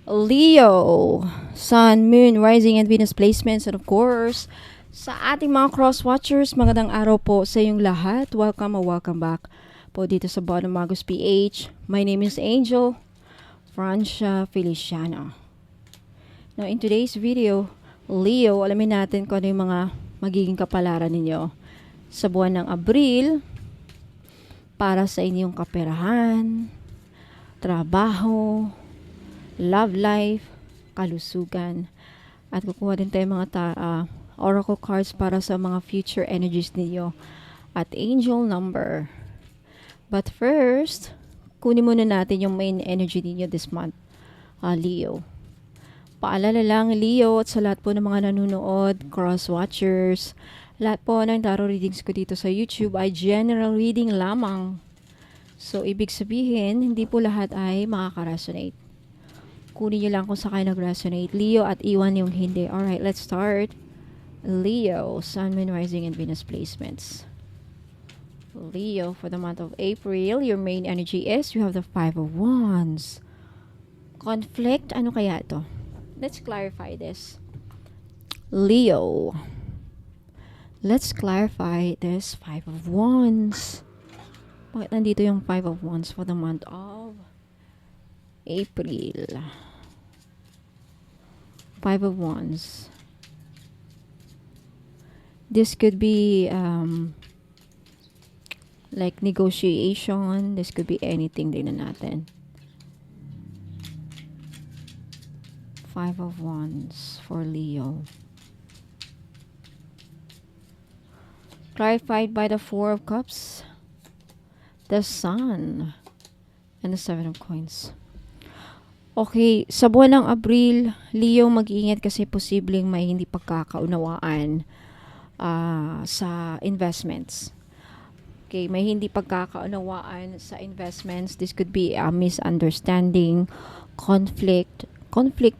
Leo, Sun, Moon, Rising, and Venus placements. And of course, sa ating mga cross-watchers, magandang araw po sa inyong lahat. Welcome or welcome back po dito sa Bottom Magus PH. My name is Angel Francia Feliciano. Now, in today's video, Leo, alamin natin kung ano yung mga magiging kapalaran ninyo sa buwan ng Abril para sa inyong kaperahan, trabaho, love life, kalusugan. At kukuha din tayo mga oracle cards para sa mga future energies ninyo at angel number. But first, kunin muna natin yung main energy ninyo this month, Leo. Paalala lang, Leo, at sa lahat po ng mga nanonood, cross-watchers, lahat po ng tarot readings ko dito sa YouTube ay general reading lamang. So, ibig sabihin, hindi po lahat ay makaka-resonate. Kunin nyo lang kung sa kayo nag-resonate, Leo, at iwan yung hindi. Alright, let's start. Leo, Sun, Moon, Rising, and Venus placements. Leo, for the month of April, your main energy is, you have the Five of Wands. Conflict, ano kaya ito? Let's clarify this. Leo, let's clarify this Five of Wands. Bakit nandito yung Five of Wands for the month of April? Five of Wands. This could be like negotiation. This could be anything din na natin. Five of Wands for Leo. Clarified by the Four of Cups, the Sun, and the Seven of Coins. Okay, sa buwan ng Abril, Leo, mag-iingat kasi posibleng may hindi pagkakaunawaan sa investments. Okay, may hindi pagkakaunawaan sa investments. This could be a misunderstanding, conflict,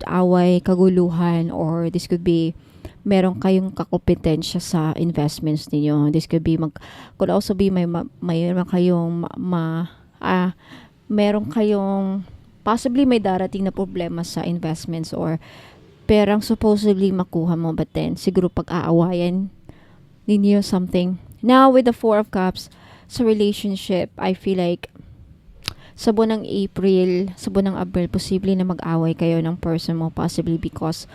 away, kaguluhan, or this could be meron kayong kakompetensya sa investments niyo. This could be could also be meron kayong meron kayong possibly may darating na problema sa investments or perang supposedly makuha mo, but then siguro pag-aawayan ninyo something. Now with the Four of Cups sa relationship, I feel like sa buwan ng April, sa buwan ng Abril, posible na mag-away kayo ng person mo, possibly because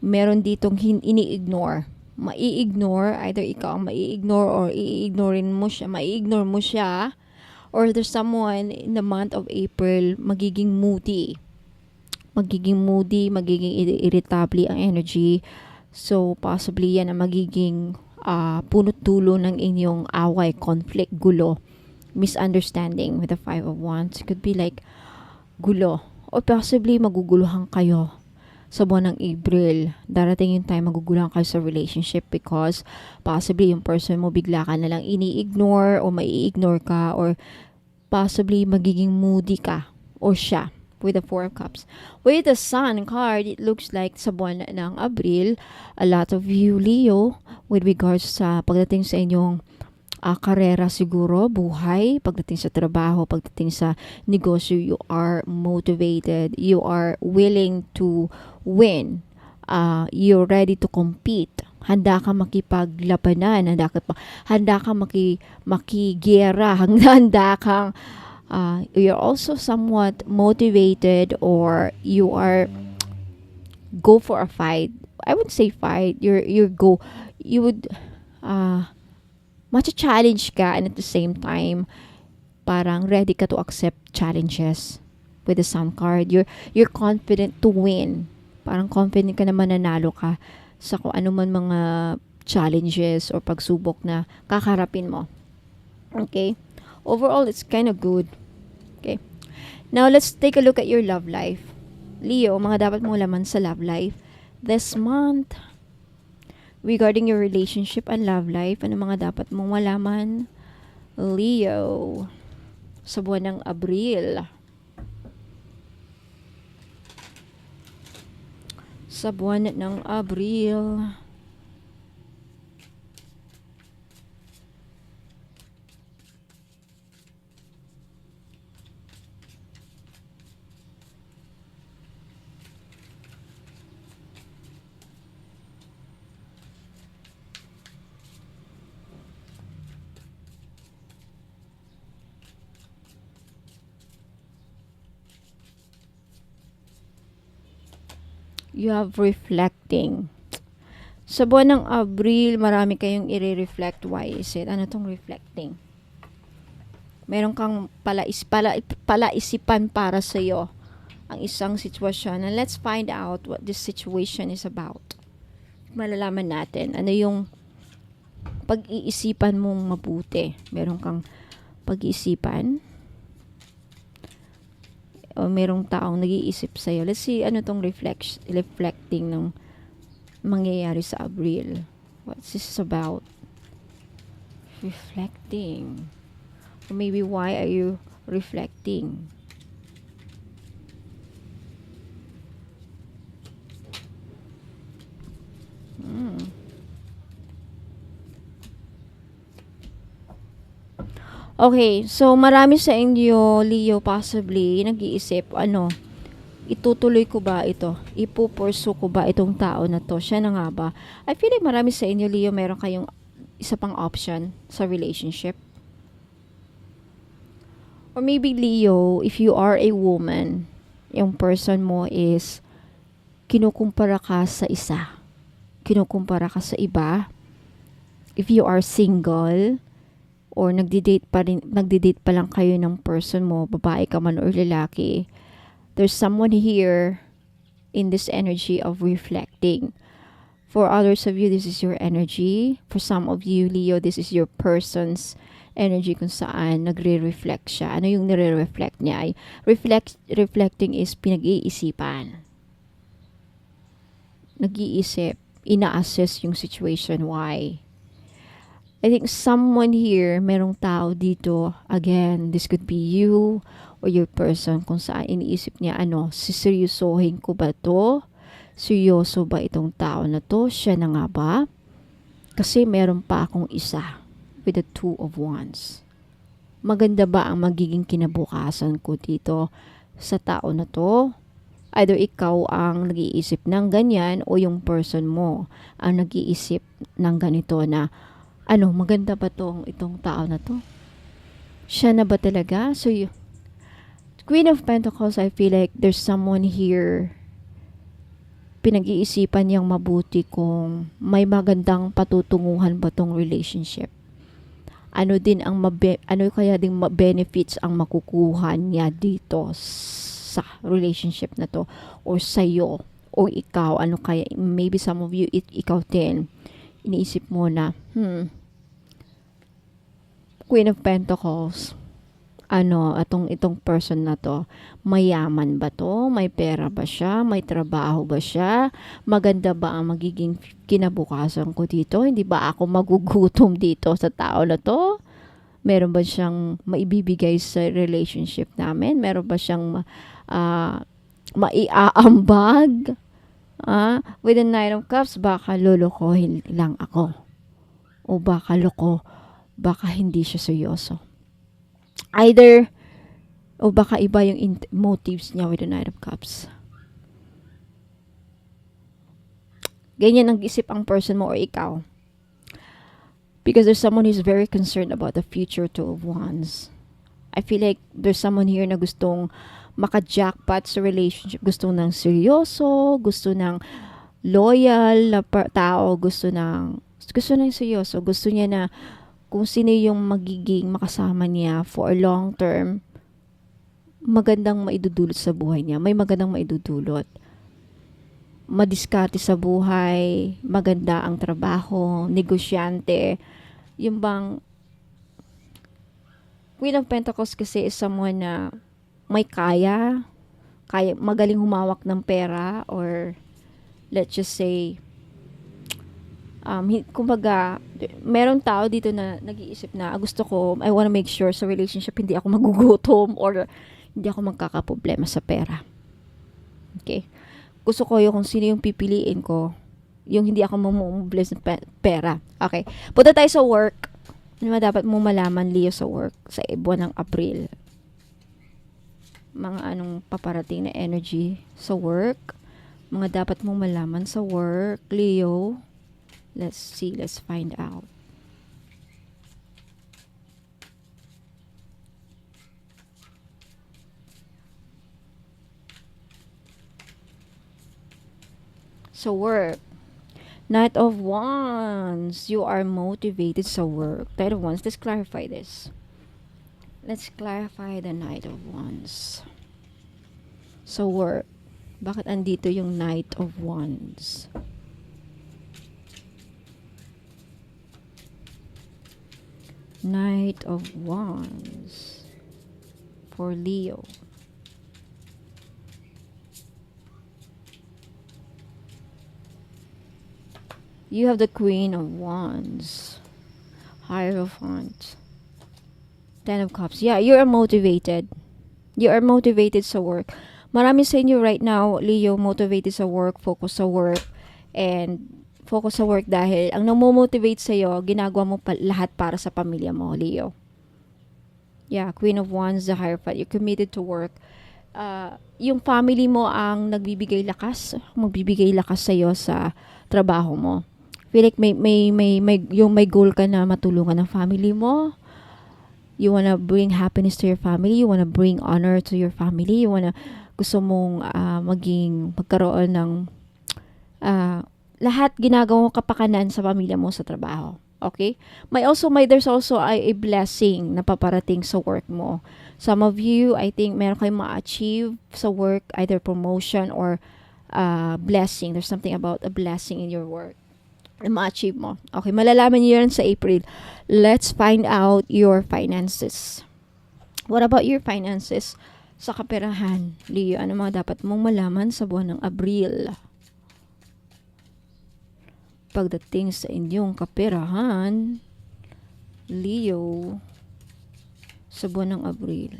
meron ditong ini-ignore. Mai-ignore, either ikaw ang mai-ignore or i-ignorein mo siya, mai-ignore mo siya, or there's someone in the month of April magiging moody, magiging irritable ang energy. So, possibly yan ang magiging punot dulo ng inyong away, conflict, gulo, misunderstanding with the Five of Wands. It could be like gulo. Or possibly maguguluhan kayo sa buwan ng April. Darating yung time maguguluhan kayo sa relationship because possibly yung person mo bigla ka na lang ini-ignore o mai-ignore ka, or possibly magiging moody ka or siya with the Four of Cups. With the Sun card, it looks like sa buwan ng Abril, a lot of you, Leo, with regards sa pagdating sa inyong karera siguro, buhay, pagdating sa trabaho, pagdating sa negosyo, you are motivated, you are willing to win, you're ready to compete, handa ka makipaglabanan, handa ka makigera, handa kang you're also somewhat motivated, or you are go for a fight. I would say fight. You would challenge ka, and at the same time parang ready ka to accept challenges. With the Sun card, you're confident to win. Parang confident ka na mananalo ka sa kung ano man mga challenges or pagsubok na kakarapin mo. Okay? Overall, it's kind of good. Okay? Now, let's take a look at your love life. Leo, mga dapat mong laman sa love life this month. Regarding your relationship and love life, ano mga dapat mong malaman, Leo, sa buwan ng Abril? Sa buwan ng Abril, You have reflecting. Sa buwan ng Abril, marami kayong i-reflect. Why is it? Ano tong reflecting? Meron kang palaisipan para sa'yo ang isang sitwasyon. And let's find out what this situation is about. Malalaman natin ano yung pag-iisipan mong mabuti. Meron kang pag-iisipan o merong taong nag-iisip sa'yo. Let's see ano tong reflecting ng mangyayari sa Abril. What's this about? Reflecting. Or maybe why are you reflecting? Okay, so marami sa inyo, Leo, possibly, nag-iisip, itutuloy ko ba ito? Ipupursu ko ba itong tao na to? Siya na nga ba? I feel like marami sa inyo, Leo, meron kayong isa pang option sa relationship. Or maybe, Leo, if you are a woman, yung person mo is kinukumpara ka sa isa. Kinukumpara ka sa iba. If you are single, or nagdi-date pa lang kayo ng person mo, babae ka man or lalaki, there's someone here in this energy of reflecting. For others of you, this is your energy. For some of you, Leo, this is your person's energy kung saan nagre-reflect siya. Ano yung nire-reflect niya? Reflecting is pinag-iisipan. Nag-iisip, ina-assess yung situation, why. I think someone here, merong tao dito, again, this could be you or your person, kung saan iniisip niya, siseryosohin ko ba to? Seryoso ba itong tao na to? Siya na nga ba? Kasi meron pa akong isa with the Two of Wands. Maganda ba ang magiging kinabukasan ko dito sa tao na to? Either ikaw ang nag-iisip ng ganyan o yung person mo ang nag-iisip ng ganito na maganda ba itong tao na to? Siya na ba talaga? So, Queen of Pentacles, I feel like there's someone here pinag-iisipan niyang mabuti kung may magandang patutunguhan ba tong relationship. Ano kaya ding benefits ang makukuha niya dito sa relationship na to or sa'yo o ikaw, maybe some of you, ikaw din, iniisip mo na, Queen of Pentacles, itong person na to, mayaman ba to? May pera ba siya? May trabaho ba siya? Maganda ba ang magiging kinabukasan ko dito? Hindi ba ako magugutom dito sa tao na to? Meron ba siyang maibibigay sa relationship namin? Meron ba siyang maiaambag? With the Knight of Cups, baka lulukohin lang ako. O baka hindi siya seryoso. Either, o baka iba yung motives niya with the Knight of Cups. Ganyan ang isip ang person mo or ikaw. Because there's someone who's very concerned about the future Two of Wands. I feel like there's someone here na gustong maka-jackpot sa relationship. Gusto ng seryoso, gusto ng loyal na tao, gusto ng seryoso. Gusto niya na kung sino yung magiging makasama niya for a long term, magandang maidudulot sa buhay niya. May magandang maidudulot. Madiskarte sa buhay, maganda ang trabaho, negosyante. Yung bang Queen of Pentacles kasi is someone na may kaya, magaling humawak ng pera, or let's just say, kumbaga, merong tao dito na nag-iisip na, gusto ko, I wanna make sure sa relationship hindi ako magugutom or hindi ako magkakaproblema sa pera. Okay? Gusto ko yung kung sino yung pipiliin ko, yung hindi ako mamumubles ng pera. Okay. Punta tayo sa work. Ano ba dapat mo malaman, Leo, sa work sa buwan ng April? Mga anong paparating na energy sa work? Mga dapat mong malaman sa work, Leo. Let's see, let's find out. Sa work. Knight of Wands. You are motivated sa work. Knight of Wands. Let's clarify this. Let's clarify the Knight of Wands. Sa work. Bakit andito yung Knight of Wands? Knight of Wands for Leo. You have the Queen of Wands, Hierophant, Ten of Cups. Yeah, you are motivated. You are motivated sa work. Marami sa inyo right now, Leo, motivated sa work, focus sa work, and focus sa work dahil ang namomotivate sa'yo, ginagawa mo lahat para sa pamilya mo, Leo. Yeah, Queen of Wands, the Hierophant. You're committed to work. Yung family mo ang magbibigay lakas sa'yo sa trabaho mo. Feel like may goal ka na matulungan ng family mo. You wanna bring happiness to your family. You wanna bring honor to your family. Gusto mong magkaroon ng lahat ginagawa mo kapakanan sa pamilya mo sa trabaho. Okay? There's also a blessing na paparating sa work mo. Some of you, I think, meron kayong ma-achieve sa work, either promotion or blessing. There's something about a blessing in your work na ma-achieve mo. Okay, malalaman niyo yan sa April. Let's find out your finances. What about your finances sa kaperahan? Leo, ano mga dapat mong malaman sa buwan ng Abril? Pagdating sa inyong kaperahan, Leo, sa buwan ng Abril.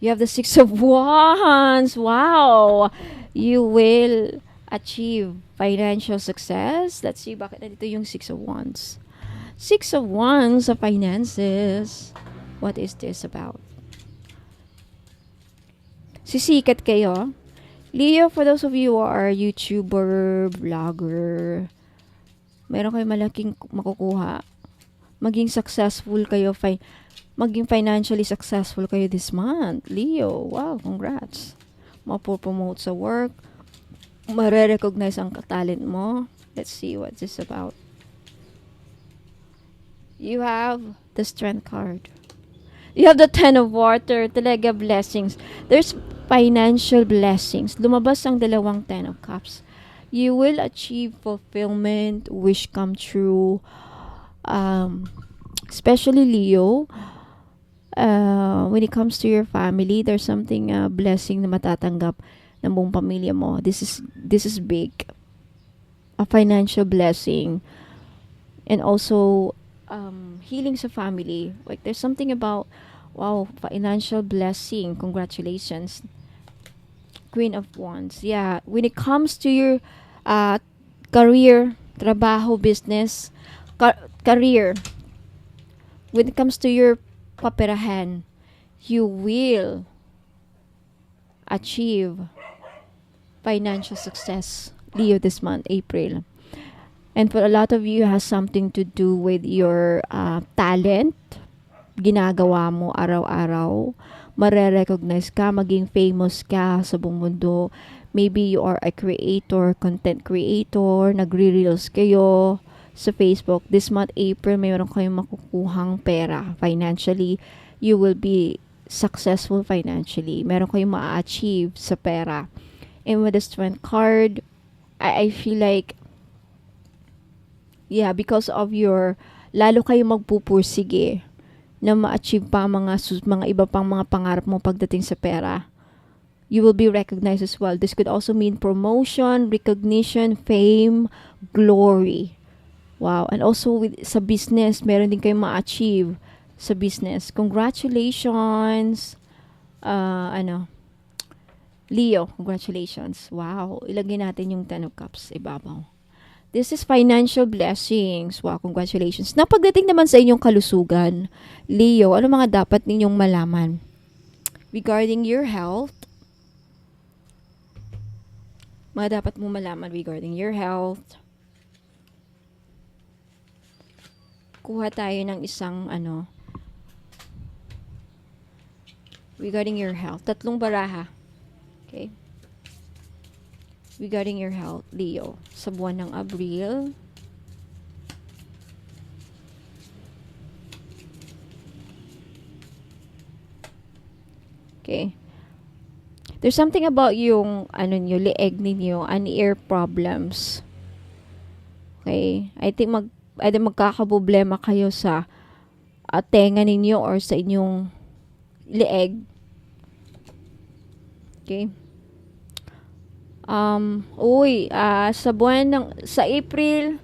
You have the Six of Wands. Wow! You will achieve financial success. Let's see, bakit nandito yung Six of Wands? Six of Wands sa finances. What is this about? Sisikat kayo. Leo, for those of you who are YouTuber, vlogger, meron kayo malaking makukuha. Maging successful kayo, maging financially successful kayo this month. Leo, wow, congrats. Mapopromote sa work. Mare-recognize ang talent mo. Let's see what this is about. You have the Strength card. You have the Ten of Water. Talaga blessings. There's financial blessings. Lumabas ang dalawang Ten of Cups. You will achieve fulfillment, wish come true. Especially Leo, when it comes to your family, there's something blessing na matatanggap ng buong pamilya mo. This is big. A financial blessing. And also healing sa family. Like there's something about financial blessing. Congratulations. Queen of Wands. Yeah, when it comes to your career, trabaho, business, career, when it comes to your kaperahan, you will achieve financial success, Leo, this month, April. And for a lot of you, has something to do with your talent, ginagawa mo araw-araw. Mare-recognize ka, maging famous ka sa buong mundo. Maybe you are a creator, content creator, nagre-reels kayo sa Facebook. This month, April, mayroon kayong makukuhang pera financially. You will be successful financially. Meron kayong ma-achieve sa pera. And with the Strength card, I feel like, yeah, because of your, lalo kayong magpupursige na ma-achieve pa mga iba pang mga pangarap mo pagdating sa pera. You will be recognized as well. This could also mean promotion, recognition, fame, glory. Wow. And also sa business, meron din kayong ma-achieve sa business. Congratulations. Leo, congratulations. Wow. Ilagay natin yung Ten of Cups ibabaw. This is financial blessings. Wow, congratulations. Na pagdating naman sa inyong kalusugan, Leo, ano mga dapat ninyong malaman? Regarding your health, mga dapat mo malaman regarding your health. Kuha tayo ng isang Regarding your health. Tatlong baraha. Okay? Regarding your health, Leo. Sa buwan ng Abril. Okay. There's something about yung, leeg ninyo, ear problems. Okay? I think magkakaproblema kayo sa tenga ninyo or sa inyong leeg. Okay? Sa April,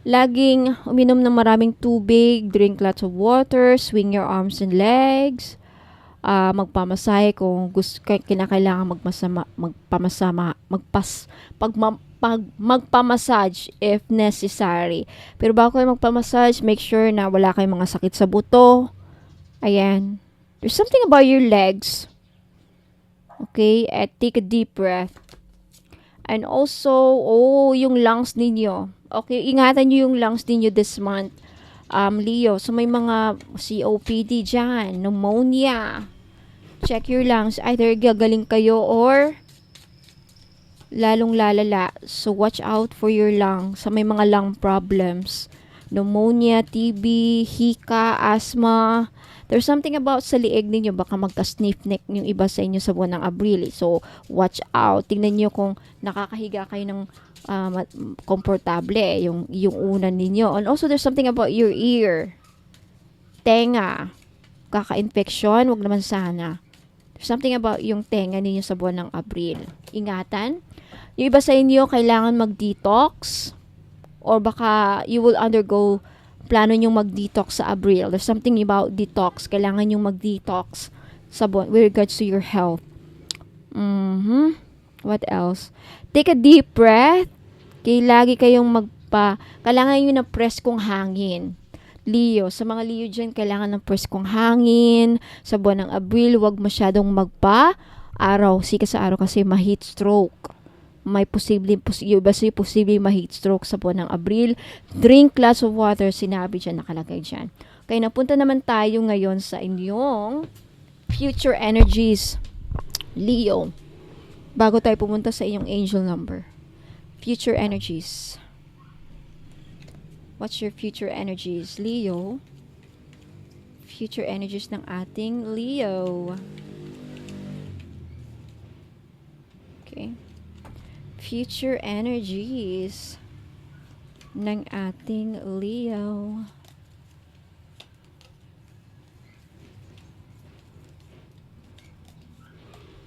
laging uminom ng maraming tubig, drink lots of water, swing your arms and legs, magpamasahe kung kinakailangan magpamassage if necessary. Pero bago kayo magpamassage, make sure na wala kayong mga sakit sa buto. Ayan. There's something about your legs. Okay? At take a deep breath. And also, yung lungs ninyo. Okay, ingatan nyo yung lungs ninyo this month. Leo, so may mga COPD dyan, pneumonia. Check your lungs. Either gagaling kayo or lalong lalala. So, watch out for your lungs. So, may mga lung problems. Pneumonia, TB, hika, asthma. There's something about sa lieg ninyo. Baka magka-sniff neck yung iba sa inyo sa buwan ng Abril. So, watch out. Tingnan nyo kung nakakahiga kayo ng komportable. Yung unan ninyo. And also, there's something about your ear. Tenga. Kaka-infection. Wag naman sana. There's something about yung tenga ninyo sa buwan ng Abril. Ingatan. Yung iba sa inyo, kailangan mag-detox. Or baka you will undergo plano nyong mag-detox sa Abril. There's something about detox. Kailangan nyong mag-detox sa buwan with regards to your health. What else? Take a deep breath. Okay, lagi kayong kailangan nyo na preskong hangin. Leo, sa mga Leo dyan, kailangan ng preskong hangin. Sa buwan ng Abril, wag masyadong magpa-araw. Sika sa araw kasi ma-heat stroke. May posible ma-heat stroke sa buwan ng Abril. Drink lots of water. Sinabi dyan, nakalagay dyan. Okay, napunta naman tayo ngayon sa inyong future energies. Leo, bago tayo pumunta sa inyong angel number. Future energies. What's your future energies, Leo? Future energies ng ating Leo. Okay. Future energies ng ating Leo.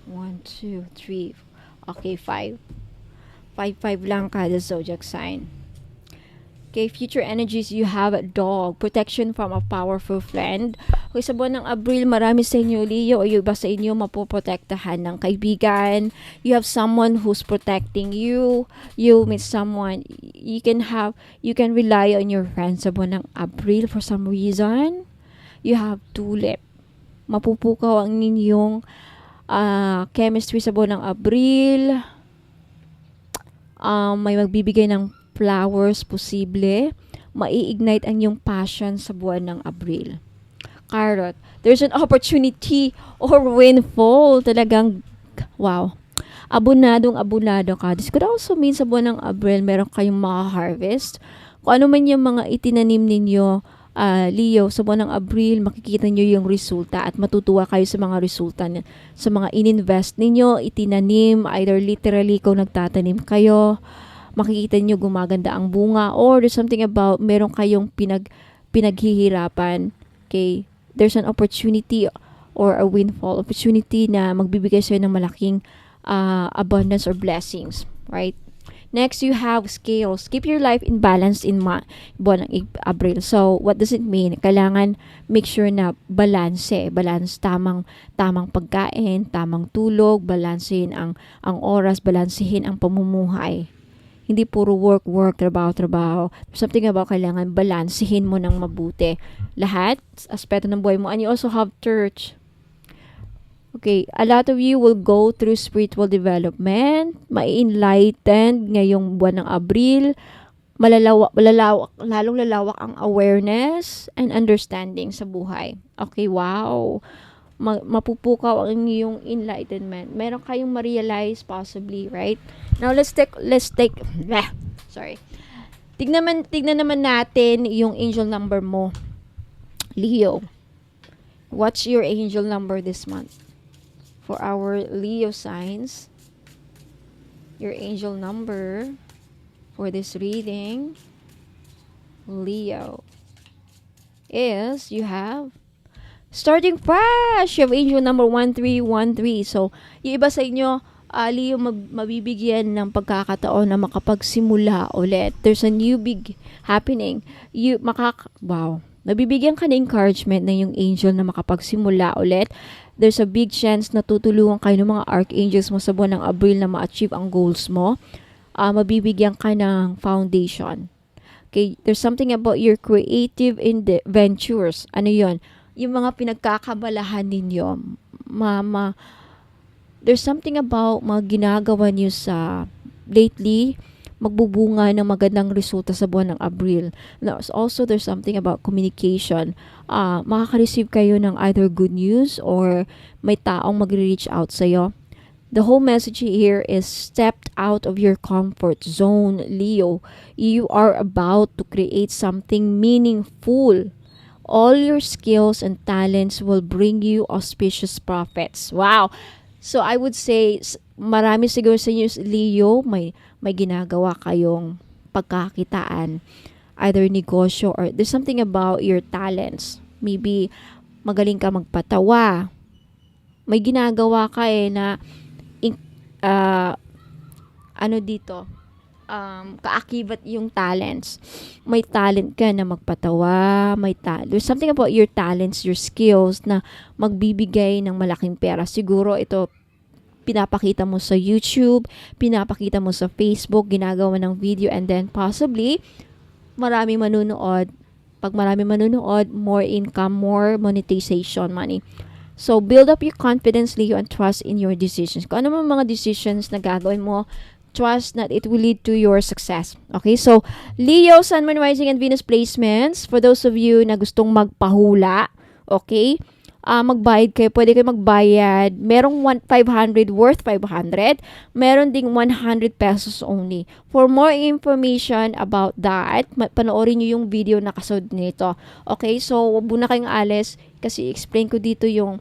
One, two, three. Okay, 5. 5 lang kada zodiac sign. Okay, future energies, you have a dog. Protection from a powerful friend. Okay, sa buwan ng Abril, marami sa inyo, Leo, o yung iba sa inyo, mapoprotektahan ng kaibigan. You have someone who's protecting you. You meet someone. You can rely on your friends sa buwan ng Abril for some reason. You have tulip. Mapupukaw ang ninyong chemistry sa buwan ng Abril. May magbibigay ng flowers, posible. Mai-ignite ang iyong passion sa buwan ng Abril. Carrot, there's an opportunity or windfall. Talagang, wow. Abunado ka. This could also mean sa buwan ng Abril, meron kayong ma-harvest. Kung ano man yung mga itinanim ninyo, Leo, sa buwan ng Abril, makikita nyo yung resulta at matutuwa kayo sa mga resulta sa mga ininvest ninyo, itinanim, either literally kung nagtatanim kayo, makikita nyo gumaganda ang bunga, or there's something about meron kayong pinaghihirapan. Okay? There's an opportunity or a windfall opportunity na magbibigay sa'yo ng malaking abundance or blessings. Right? Next, you have scales. Keep your life in balance in buwan ng Abril. So, what does it mean? Kailangan make sure na balance, tamang pagkain, tamang tulog, balansehin ang oras, balansehin ang pamumuhay. Hindi puro work, trabaho. Something about kailangan balansehin mo ng mabuti. Lahat, aspeto ng buhay mo. And you also have church. Okay, a lot of you will go through spiritual development, mai-enlightened ngayong buwan ng Abril, lalong lalawak ang awareness and understanding sa buhay. Okay, wow. mapupukaw ang iyong enlightenment. Meron kayong ma-realize possibly, right? Now, bleh, sorry. Tignan naman natin yung angel number mo, Leo. What's your angel number this month? For our Leo signs, your angel number for this reading, Leo, is you have starting fresh. You have angel number 1313. So, yung iba sa inyo, Leo, mabibigyan ng pagkakataon na makapagsimula ulit. There's a new big happening. Wow. Nabibigyan ka ng encouragement na yung angel na makapagsimula ulit. There's a big chance na tutulungan kayo ng mga archangels mo sa buwan ng Abril na ma-achieve ang goals mo. Mabibigyan ka ng foundation. Okay, there's something about your creative ventures. Ano yon? Yung mga pinagkakabalahan ninyo. There's something about mga ginagawa niyo sa lately, magbubunga ng magandang resulta sa buwan ng Abril. Also, there's something about communication. Makaka-receive kayo ng either good news or may taong magre-reach out sa'yo. The whole message here is stepped out of your comfort zone, Leo. You are about to create something meaningful. All your skills and talents will bring you auspicious profits. Wow! So, I would say, marami siguro sa inyo, Leo, may ginagawa kayong pagkakitaan, either negosyo or there's something about your talents. Maybe magaling ka magpatawa. May ginagawa ka na kaakibat yung talents. May talent ka na magpatawa, there's something about your talents, your skills na magbibigay ng malaking pera. Siguro ito pinapakita mo sa YouTube, pinapakita mo sa Facebook, ginagawa ng video, and then possibly marami manunood. Pag marami manunood, more income, more monetization money. So, build up your confidence, Leo, and trust in your decisions. Kung ano mga decisions na gagawin mo, trust that it will lead to your success. Okay, so, Leo, Sun, Moon, Rising, and Venus placements. For those of you na gustong magpahula, okay, magbayad kayo. Pwede kayo magbayad. Merong 500 worth 500. Meron ding 100 pesos only. For more information about that, panoorin nyo yung video na kasunod nito. Okay, so wag muna kayong alis kasi explain ko dito yung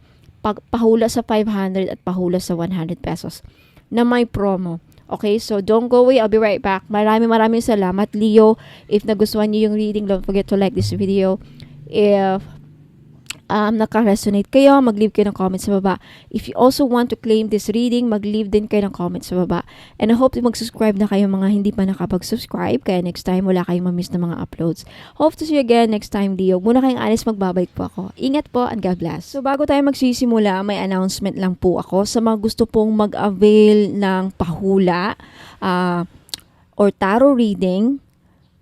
pahula sa 500 at pahula sa 100 pesos na may promo. Okay, so don't go away. I'll be right back. Maraming salamat, Leo. If nagustuhan niyo yung reading, don't forget to like this video. If naka-resonate kayo, mag-leave kayo ng comments sa baba. If you also want to claim this reading, mag-leave din kayo ng comments sa baba. And I hope to mag-subscribe na kayo mga hindi pa nakapag-subscribe. Kaya next time, wala kayong ma-miss na mga uploads. Hope to see you again next time, Leo. Muna kayong alis, magbabalik po ako. Ingat po and God bless. So bago tayo magsisimula, may announcement lang po ako sa mga gusto pong mag-avail ng pahula or tarot reading.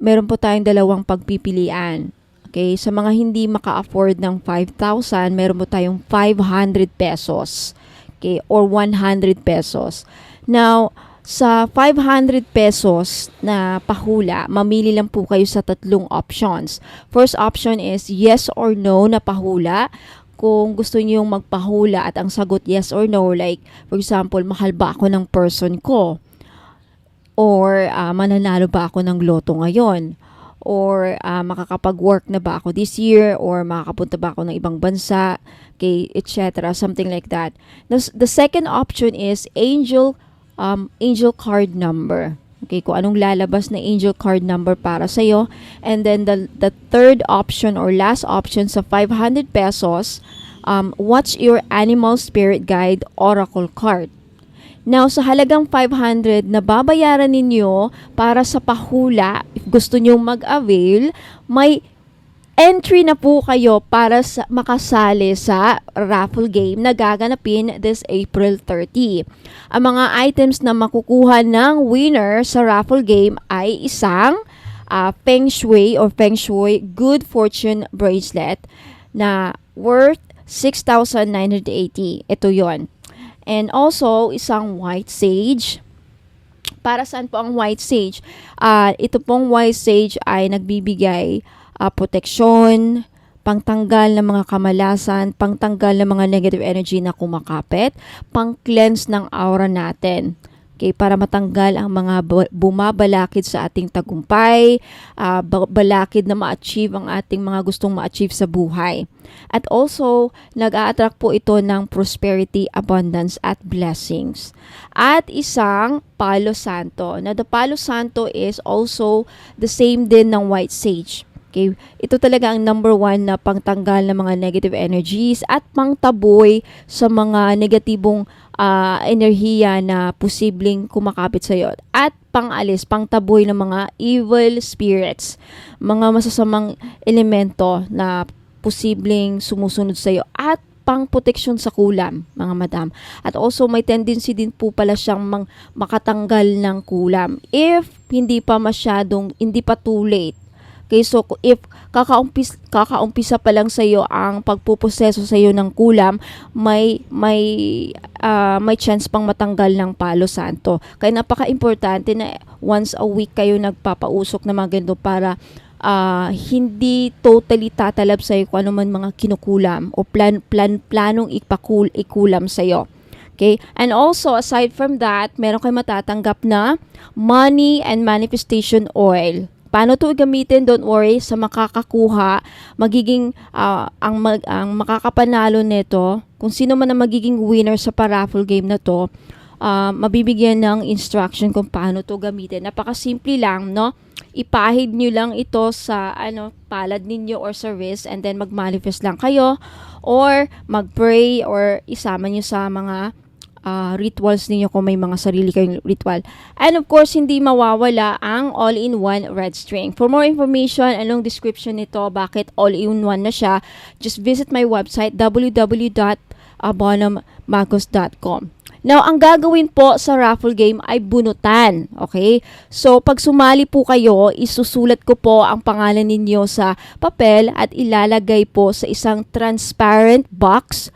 Meron po tayong dalawang pagpipilian. Okay, sa mga hindi maka-afford ng 5,000, meron po tayong 500 pesos. Okay, or 100 pesos. Now, sa 500 pesos na pahula, mamili lang po kayo sa tatlong options. First option is yes or no na pahula. Kung gusto niyo magpahula at ang sagot yes or no, like for example, mahal ba ako ng person ko? Or mananalo ba ako ng loto ngayon? Or makakapag-work na ba ako this year, or makakapunta ba ako ng ibang bansa, okay, etc. Something like that. The second option is angel card number. Okay, kung anong lalabas na angel card number para sa'yo. And then the third option or last option sa 500 pesos, what's your animal spirit guide oracle card. Now, sa halagang 500 na babayaran ninyo para sa pahula, if gusto nyo mag-avail, may entry na po kayo para makasali sa raffle game na gaganapin this April 30. Ang mga items na makukuha ng winner sa raffle game ay isang Feng Shui Good Fortune bracelet na worth 6,980. Ito yon. And also, isang white sage. Para saan po ang white sage? Ito pong white sage ay nagbibigay proteksyon, pangtanggal ng mga kamalasan, pangtanggal ng mga negative energy na kumakapit, pang-cleanse ng aura natin. Okay, para matanggal ang mga bumabalakid sa ating tagumpay, balakid na ma-achieve ang ating mga gustong ma-achieve sa buhay. At also, nag-a-attract po ito ng prosperity, abundance, at blessings. At isang Palo Santo. Now, the Palo Santo is also the same din ng white sage. Okay, ito talaga ang number 1 na pangtanggal ng mga negative energies at pangtaboy sa mga negatibong enerhiya na posibleng kumakapit sa iyo, at pangalis, pangtaboy ng mga evil spirits, mga masasamang elemento na posibleng sumusunod sa iyo, at pang-proteksyon sa kulam, mga madam. At also, may tendency din po pala siyang makatanggal ng kulam if hindi pa too late. Okay, so if kakaumpisa pa lang sa iyo ang pagpuproseso sa iyo ng kulam, may chance pang matanggal ng Palo Santo. Kaya napaka-importante na once a week kayo nagpapausok na mga ganito para hindi totally tatalab sa iyo kung ano man mga kinukulam o planong ikulam sa iyo. Okay? And also, aside from that, meron kayong matatanggap na money and manifestation oil. Paano ito gamitin? Don't worry, sa makakakuha, magiging ang makakapanalo nito, kung sino man ang magiging winner sa paraffle game na to, mabibigyan ng instruction kung paano ito gamitin. Napakasimple lang, no? Ipahid nyo lang ito sa palad ninyo or sa wrist, and then mag-manifest lang kayo or mag-pray or isama nyo sa mga rituals ninyo kung may mga sarili kayong ritual. And of course, hindi mawawala ang all-in-one red string. For more information, anong description nito, bakit all-in-one na siya, just visit my website www.abonomagos.com. Now, ang gagawin po sa raffle game ay bunutan. Okay? So, pag sumali po kayo, isusulat ko po ang pangalan ninyo sa papel at ilalagay po sa isang transparent box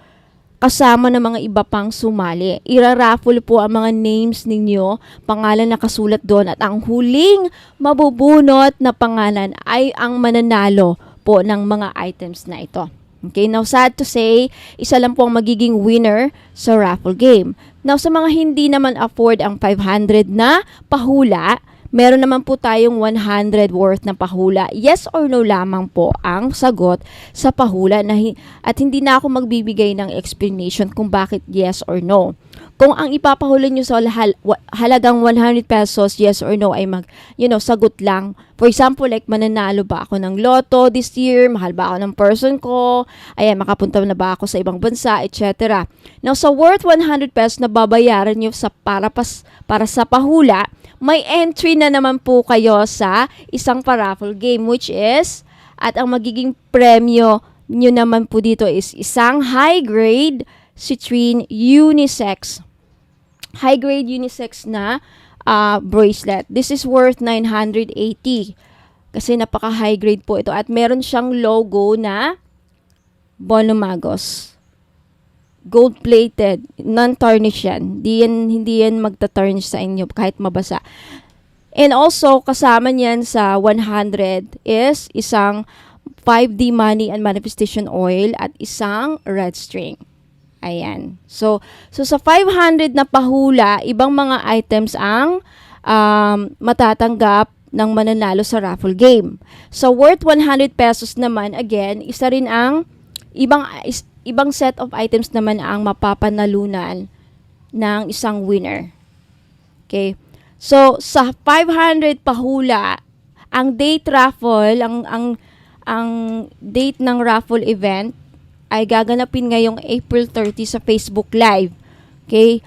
kasama ng mga iba pang sumali. Ira-raffle po ang mga names ninyo, pangalan na kasulat doon, at ang huling mabubunot na pangalan ay ang mananalo po ng mga items na ito. Okay, now sad to say, isa lang po ang magiging winner sa raffle game. Now sa mga hindi naman afford ang 500 na pahula, meron naman po tayong 100 worth na pahula. Yes or no lamang po ang sagot sa pahula at hindi na ako magbibigay ng explanation kung bakit yes or no. Kung ang ipapahula nyo sa halagang 100 pesos, yes or no, ay sagot lang. For example, like mananalo ba ako ng loto this year? Mahal ba ako ng person ko? Ayan, makapunta na ba ako sa ibang bansa, etc. Now, sa worth 100 pesos na babayaran nyo para sa pahula, may entry na naman po kayo sa isang paraffle game, which is, at ang magiging premyo nyo naman po dito is isang high-grade citrine unisex. High-grade unisex na bracelet. This is worth 980. Kasi napaka-high-grade po ito. At meron siyang logo na Bonomagos. Gold-plated, non-tarnish yan. Hindi yan magta-tarnish sa inyo kahit mabasa. And also, kasama niyan sa 100 is isang 5D money and manifestation oil at isang red string. Ayan. So sa 500 na pahula, ibang mga items ang matatanggap ng mananalo sa raffle game. So, worth 100 pesos naman, again, isa rin ang ibang set of items naman ang mapapanalunan ng isang winner. Okay? So, sa 500 pahula, ang date raffle, ang date ng raffle event ay gaganapin ngayong April 30 sa Facebook Live. Okay?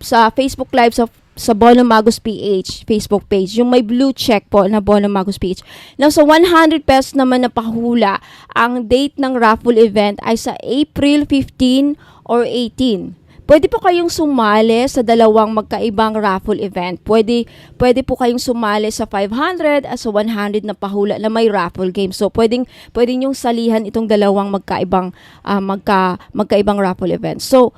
Sa Facebook Live sa Bonomagos PH Facebook page, yung may blue check po na Bonomagos PH. Now, sa 100 pesos naman na pahula, ang date ng raffle event ay sa April 15 or 18. Pwede po kayong sumali sa dalawang magkaibang raffle event. Pwede po kayong sumali sa 500 at sa 100 na pahula na may raffle game. So, pwede nyong salihan itong dalawang magkaibang raffle event. So,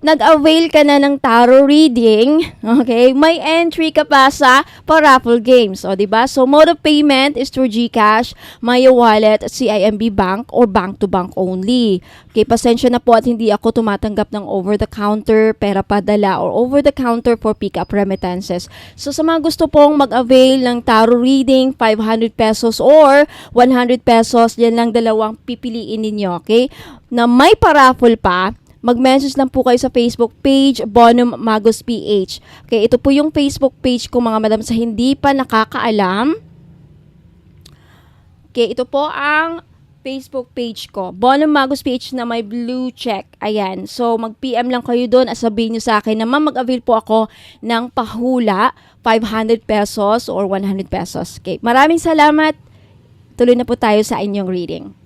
nag-avail ka na ng tarot reading, okay, may entry ka pa sa pa-raffle games. O, diba? So, mode of payment is through GCash, Maya Wallet, CIMB Bank, or bank-to-bank only. Okay, pasensya na po at hindi ako tumatanggap ng over-the-counter, pera padala, or over-the-counter for pick-up remittances. So, sa mga gusto pong mag-avail ng tarot reading, 500 pesos or 100 pesos, yan lang dalawang pipiliin ninyo, okay? Na may pa-raffle pa, mag-message lang po kayo sa Facebook page, Bonum Magos PH. Okay, ito po yung Facebook page ko mga madam sa hindi pa nakakaalam. Okay, ito po ang Facebook page ko, Bonum Magos PH na may blue check. Ayan, so mag-PM lang kayo doon at sabihin nyo sa akin na mag-avail po ako ng pahula, 500 pesos or 100 pesos. Okay, maraming salamat. Tuloy na po tayo sa inyong reading.